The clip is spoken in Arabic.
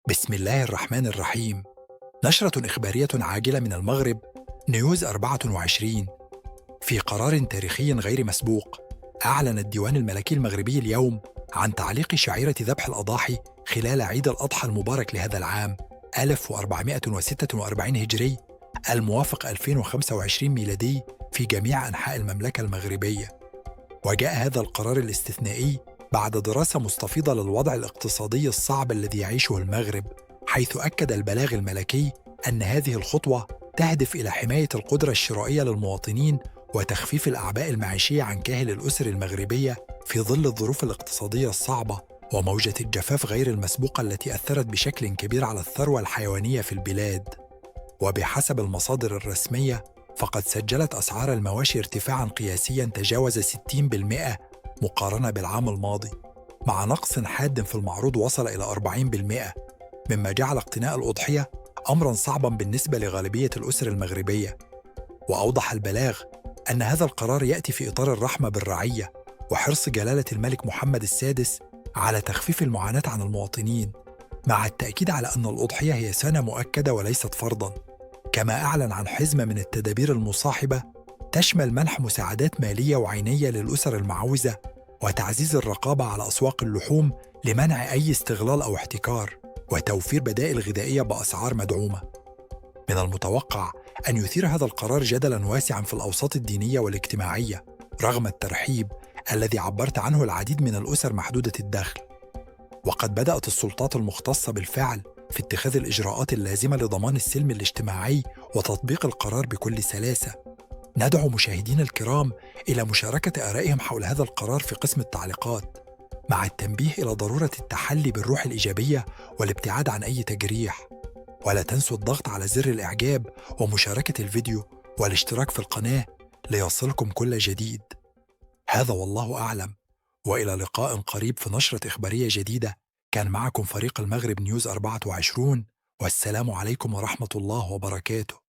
بسم الله الرحمن الرحيم. نشرة إخبارية عاجلة من المغرب، نيوز 24. في قرار تاريخي غير مسبوق، أعلن الديوان الملكي المغربي اليوم عن تعليق شعيرة ذبح الأضاحي خلال عيد الأضحى المبارك لهذا العام 1446 هجري الموافق 2025 ميلادي في جميع أنحاء المملكة المغربية. وجاء هذا القرار الاستثنائي بعد دراسة مستفيضة للوضع الاقتصادي الصعب الذي يعيشه المغرب، حيث أكد البلاغ الملكي أن هذه الخطوة تهدف إلى حماية القدرة الشرائية للمواطنين وتخفيف الأعباء المعيشية عن كاهل الأسر المغربية في ظل الظروف الاقتصادية الصعبة وموجة الجفاف غير المسبوقة التي أثرت بشكل كبير على الثروة الحيوانية في البلاد. وبحسب المصادر الرسمية، فقد سجلت أسعار المواشي ارتفاعاً قياسياً تجاوز 60% مقارنة بالعام الماضي، مع نقص حاد في المعروض وصل إلى 40%، مما جعل اقتناء الأضحية أمراً صعباً بالنسبة لغالبية الأسر المغربية. وأوضح البلاغ أن هذا القرار يأتي في إطار الرحمة بالرعية وحرص جلالة الملك محمد السادس على تخفيف المعاناة عن المواطنين، مع التأكيد على أن الأضحية هي سنة مؤكدة وليست فرضاً. كما أعلن عن حزمة من التدابير المصاحبة تشمل منح مساعدات مالية وعينية للأسر المعوزة وتعزيز الرقابة على أسواق اللحوم لمنع أي استغلال أو احتكار، وتوفير بدائل غذائية بأسعار مدعومة. من المتوقع أن يثير هذا القرار جدلاً واسعاً في الأوساط الدينية والاجتماعية، رغم الترحيب الذي عبرت عنه العديد من الأسر محدودة الدخل. وقد بدأت السلطات المختصة بالفعل في اتخاذ الإجراءات اللازمة لضمان السلم الاجتماعي وتطبيق القرار بكل سلاسة. ندعو مشاهدينا الكرام إلى مشاركة آرائهم حول هذا القرار في قسم التعليقات، مع التنبيه إلى ضرورة التحلي بالروح الإيجابية والابتعاد عن أي تجريح. ولا تنسوا الضغط على زر الإعجاب ومشاركة الفيديو والاشتراك في القناة ليصلكم كل جديد. هذا والله أعلم، وإلى لقاء قريب في نشرة إخبارية جديدة. كان معكم فريق المغرب نيوز 24، والسلام عليكم ورحمة الله وبركاته.